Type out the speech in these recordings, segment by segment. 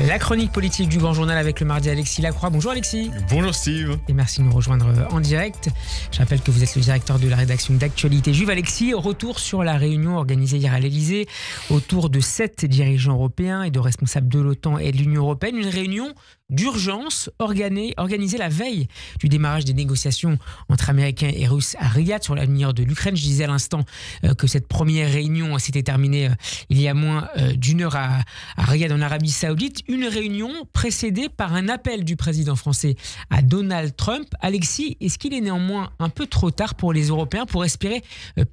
La chronique politique du Grand Journal avec le mardi Alexis Lacroix. Bonjour Alexis. Bonjour Steve. Et merci de nous rejoindre en direct. Je rappelle que vous êtes le directeur de la rédaction d'Actualité Juive. Alexis, retour sur la réunion organisée hier à l'Elysée autour de 7 dirigeants européens et de responsables de l'OTAN et de l'Union européenne. Une réunion d'urgence organisée la veille du démarrage des négociations entre Américains et Russes à Riyad sur l'avenir de l'Ukraine. Je disais à l'instant que cette première réunion s'était terminée il y a moins d'une heure à Riyad en Arabie Saoudite. Une réunion précédée par un appel du président français à Donald Trump. Alexis, est-ce qu'il est néanmoins un peu trop tard pour les Européens pour espérer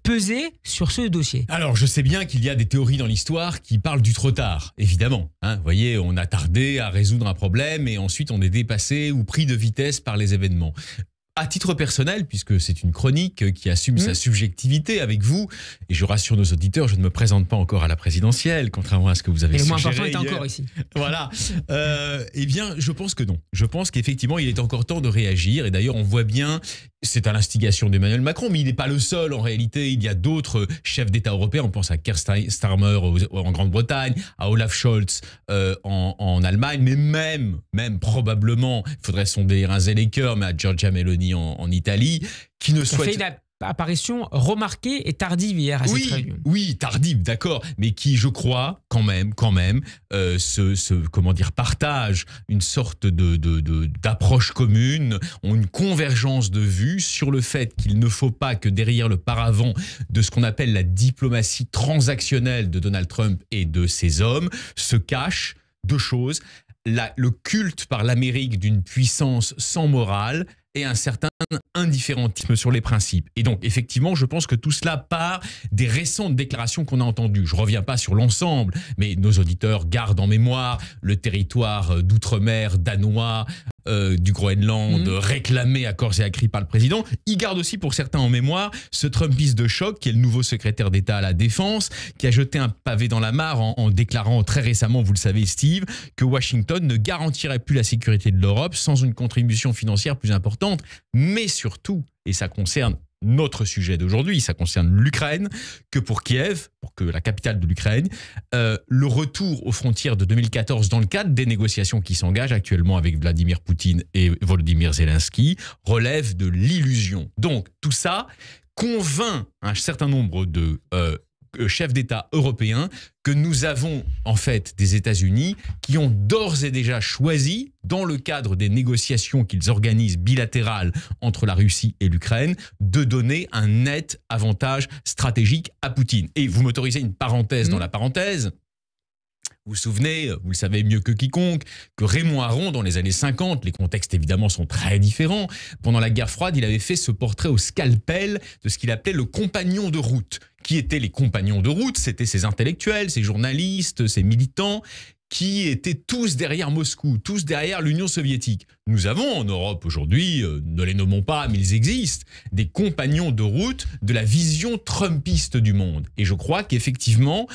peser sur ce dossier? Alors, je sais bien qu'il y a des théories dans l'histoire qui parlent du trop tard, évidemment. Vous voyez, on a tardé à résoudre un problème et ensuite on est dépassé ou pris de vitesse par les événements. À titre personnel, puisque c'est une chronique qui assume sa subjectivité avec vous, et je rassure nos auditeurs, je ne me présente pas encore à la présidentielle, contrairement à ce que vous avez suggéré. Et le moins important est encore ici. Voilà. Eh bien, je pense que non. Je pense qu'effectivement, il est encore temps de réagir. Et d'ailleurs, on voit bien, c'est à l'instigation d'Emmanuel Macron, mais il n'est pas le seul en réalité. Il y a d'autres chefs d'État européens. On pense à Keir Starmer en Grande-Bretagne, à Olaf Scholz en Allemagne, mais même probablement, il faudrait sonder un Zelleker, mais à Giorgia Meloni en Italie, qui ne souhaite... fait une apparition remarquée et tardive hier à cette réunion. Oui, tardive, d'accord, mais qui, je crois, quand même, comment dire, partage une sorte d'approche commune, ont une convergence de vues sur le fait qu'il ne faut pas que derrière le paravent de ce qu'on appelle la diplomatie transactionnelle de Donald Trump et de ses hommes se cachent deux choses. Le culte par l'Amérique d'une puissance sans morale et un certain indifférentisme sur les principes. Et donc, effectivement, je pense que tout cela part des récentes déclarations qu'on a entendues. Je ne reviens pas sur l'ensemble, mais nos auditeurs gardent en mémoire le territoire d'outre-mer danois, du Groenland, réclamé à corps et à cri par le président. Il garde aussi pour certains en mémoire ce Trumpiste de choc qui est le nouveau secrétaire d'État à la Défense, qui a jeté un pavé dans la mare en déclarant très récemment, vous le savez Steve, que Washington ne garantirait plus la sécurité de l'Europe sans une contribution financière plus importante, mais surtout, et ça concerne notre sujet d'aujourd'hui, ça concerne l'Ukraine, que pour Kiev, pour que la capitale de l'Ukraine, le retour aux frontières de 2014 dans le cadre des négociations qui s'engagent actuellement avec Vladimir Poutine et Volodymyr Zelensky relève de l'illusion. Donc tout ça convainc un certain nombre de chefs d'État européens que nous avons en fait des États-Unis qui ont d'ores et déjà choisi, dans le cadre des négociations qu'ils organisent bilatérales entre la Russie et l'Ukraine, de donner un net avantage stratégique à Poutine. Et vous m'autorisez une parenthèse dans la parenthèse. Vous vous souvenez, vous le savez mieux que quiconque, que Raymond Aron, dans les années 50, les contextes évidemment sont très différents, pendant la guerre froide, il avait fait ce portrait au scalpel de ce qu'il appelait le compagnon de route. Qui étaient les compagnons de route? C'était ces intellectuels, ces journalistes, ces militants, qui étaient tous derrière Moscou, tous derrière l'Union soviétique. Nous avons en Europe aujourd'hui, ne les nommons pas, mais ils existent, des compagnons de route de la vision trumpiste du monde. Et je crois qu'effectivement,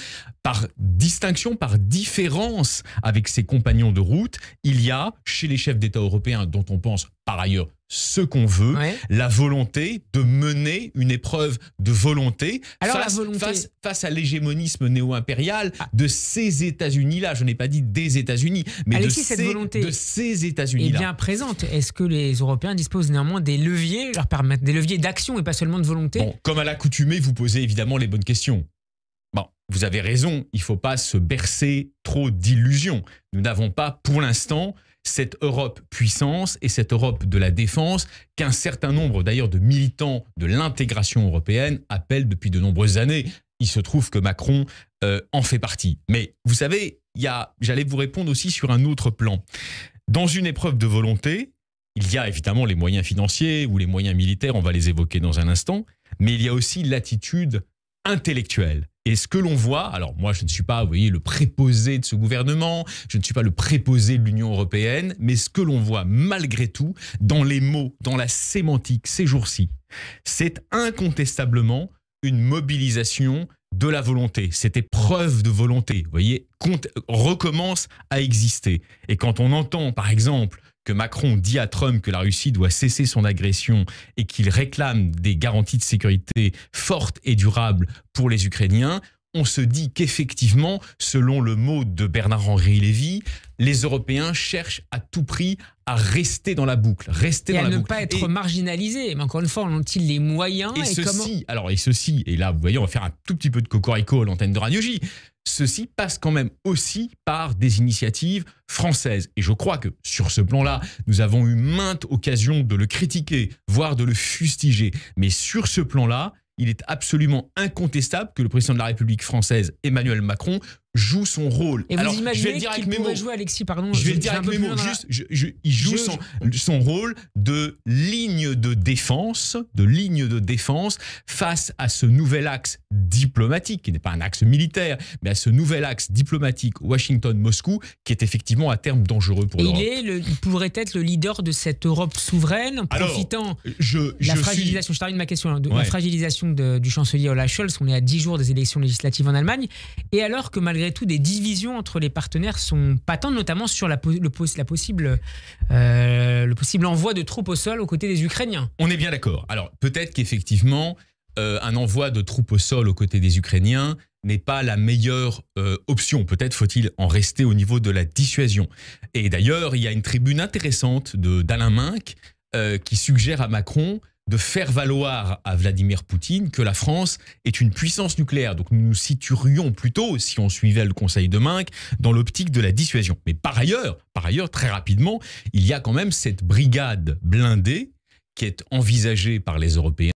par distinction, par différence avec ces compagnons de route, il y a, chez les chefs d'État européens, dont on pense par ailleurs ce qu'on veut, la volonté de mener une épreuve de volonté, face à l'hégémonisme néo-impérial de ces États-Unis-là. Je n'ai pas dit des États-unis, mais Alexis, de ces États-Unis-là. Est bien présente. Est-ce que les Européens disposent néanmoins des leviers, leur permettent des leviers d'action et pas seulement de volonté? Bon, comme à l'accoutumée, vous posez évidemment les bonnes questions. Bon, vous avez raison, il ne faut pas se bercer trop d'illusions. Nous n'avons pas, pour l'instant, cette Europe puissance et cette Europe de la défense qu'un certain nombre d'ailleurs de militants de l'intégration européenne appellent depuis de nombreuses années. Il se trouve que Macron en fait partie. Mais vous savez, j'allais vous répondre aussi sur un autre plan. Dans une épreuve de volonté, il y a évidemment les moyens financiers ou les moyens militaires, on va les évoquer dans un instant, mais il y a aussi l'attitude intellectuelle. Et ce que l'on voit, alors moi je ne suis pas, vous voyez, le préposé de ce gouvernement, je ne suis pas le préposé de l'Union européenne, mais ce que l'on voit malgré tout dans les mots, dans la sémantique ces jours-ci, c'est incontestablement une mobilisation de la volonté. Cette épreuve de volonté, vous voyez, recommence à exister. Et quand on entend par exemple que Macron dit à Trump que la Russie doit cesser son agression et qu'il réclame des garanties de sécurité fortes et durables pour les Ukrainiens, on se dit qu'effectivement, selon le mot de Bernard-Henri Lévy, les Européens cherchent à tout prix à rester dans la boucle, et à ne pas être marginalisés. Mais encore une fois, ont-ils les moyens et là, vous voyez, on va faire un tout petit peu de cocorico à l'antenne de Radio J. Ceci passe quand même aussi par des initiatives françaises. Et je crois que sur ce plan-là, nous avons eu maintes occasions de le critiquer, voire de le fustiger. Mais sur ce plan-là, il est absolument incontestable que le président de la République française, Emmanuel Macron, joue son rôle. Et vous imaginez qu'il pourrait jouer, Alexis, pardon, je vais le dire avec mes mots, il joue son rôle de ligne de défense face à ce nouvel axe diplomatique, qui n'est pas un axe militaire, mais à ce nouvel axe diplomatique Washington-Moscou, qui est effectivement à terme dangereux pour l'Europe. Il pourrait être le leader de cette Europe souveraine, profitant la fragilisation, je termine ma question, la fragilisation du chancelier Olaf Scholz. On est à 10 jours des élections législatives en Allemagne, et alors que malgré tout, des divisions entre les partenaires sont patentes, notamment sur le possible envoi de troupes au sol aux côtés des Ukrainiens. On est bien d'accord. Alors, peut-être qu'effectivement, un envoi de troupes au sol aux côtés des Ukrainiens n'est pas la meilleure option. Peut-être faut-il en rester au niveau de la dissuasion. Et d'ailleurs, il y a une tribune intéressante d'Alain Minc qui suggère à Macron de faire valoir à Vladimir Poutine que la France est une puissance nucléaire. Donc nous nous situerions plutôt, si on suivait le conseil de Minc, dans l'optique de la dissuasion. Mais par ailleurs, très rapidement, il y a quand même cette brigade blindée qui est envisagée par les Européens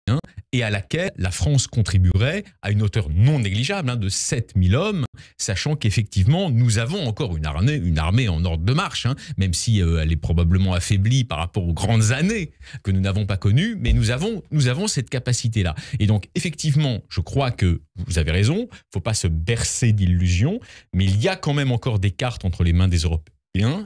et à laquelle la France contribuerait à une hauteur non négligeable de 7000 hommes, sachant qu'effectivement, nous avons encore une armée en ordre de marche, même si elle est probablement affaiblie par rapport aux grandes années que nous n'avons pas connues, mais nous avons cette capacité-là. Et donc, effectivement, je crois que vous avez raison, il ne faut pas se bercer d'illusions, mais il y a quand même encore des cartes entre les mains des Européens.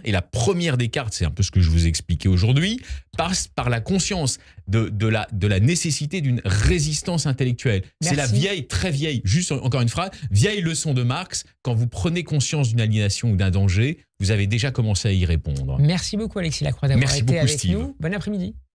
Et la première des cartes, c'est un peu ce que je vous ai expliqué aujourd'hui, passe par la conscience de la nécessité d'une résistance intellectuelle. C'est la vieille, très vieille, juste encore une phrase, vieille leçon de Marx, quand vous prenez conscience d'une aliénation ou d'un danger, vous avez déjà commencé à y répondre. Merci beaucoup Alexis Lacroix d'avoir été avec nous. Bon après-midi.